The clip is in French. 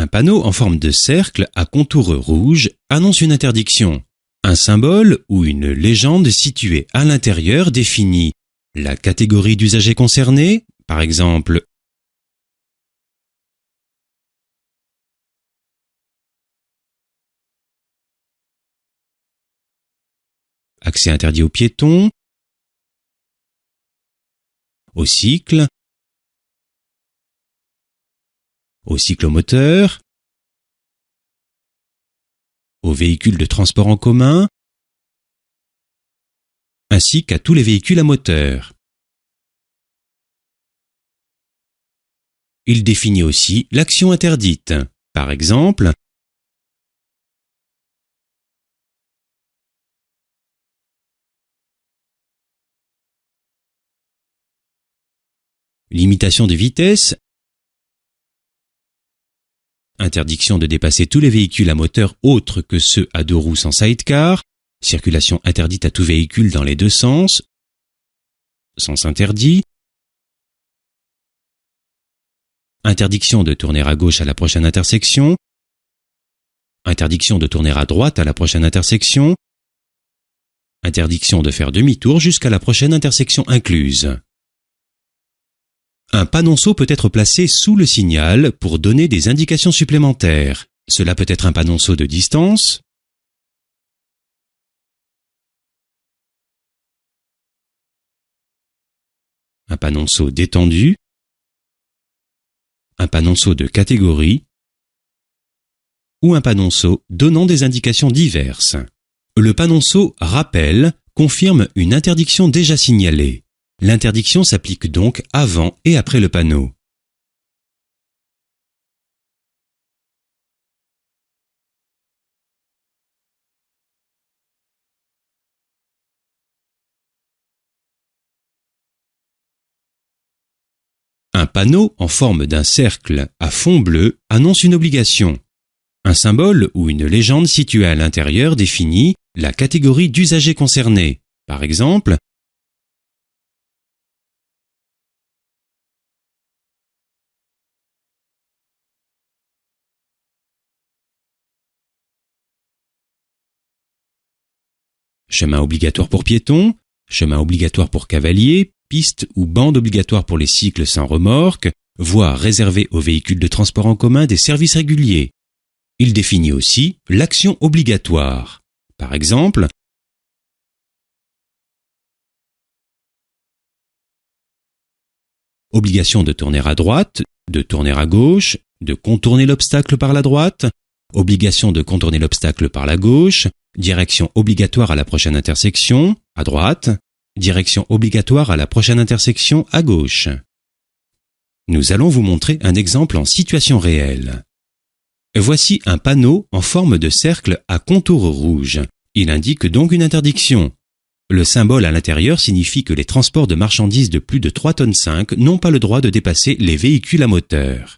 Un panneau en forme de cercle à contour rouge annonce une interdiction. Un symbole ou une légende située à l'intérieur définit la catégorie d'usagers concernés, par exemple accès interdit aux piétons, au cycle, aux cyclomoteurs, aux véhicules de transport en commun, ainsi qu'à tous les véhicules à moteur. Il définit aussi l'action interdite, par exemple limitation de vitesse, interdiction de dépasser tous les véhicules à moteur autres que ceux à deux roues sans sidecar, circulation interdite à tout véhicule dans les deux sens, sens interdit, interdiction de tourner à gauche à la prochaine intersection, interdiction de tourner à droite à la prochaine intersection, interdiction de faire demi-tour jusqu'à la prochaine intersection incluse. Un panonceau peut être placé sous le signal pour donner des indications supplémentaires. Cela peut être un panonceau de distance, un panonceau d'étendue, un panonceau de catégorie ou un panonceau donnant des indications diverses. Le panonceau rappel confirme une interdiction déjà signalée. L'interdiction s'applique donc avant et après le panneau. Un panneau en forme d'un cercle à fond bleu annonce une obligation. Un symbole ou une légende située à l'intérieur définit la catégorie d'usagers concernés. Par exemple, chemin obligatoire pour piétons, chemin obligatoire pour cavaliers, piste ou bande obligatoire pour les cycles sans remorque, voie réservée aux véhicules de transport en commun des services réguliers. Il définit aussi l'action obligatoire. Par exemple, obligation de tourner à droite, de tourner à gauche, de contourner l'obstacle par la droite, obligation de contourner l'obstacle par la gauche, direction obligatoire à la prochaine intersection, à droite, direction obligatoire à la prochaine intersection, à gauche. Nous allons vous montrer un exemple en situation réelle. Voici un panneau en forme de cercle à contour rouge. Il indique donc une interdiction. Le symbole à l'intérieur signifie que les transports de marchandises de plus de 3,5 tonnes n'ont pas le droit de dépasser les véhicules à moteur.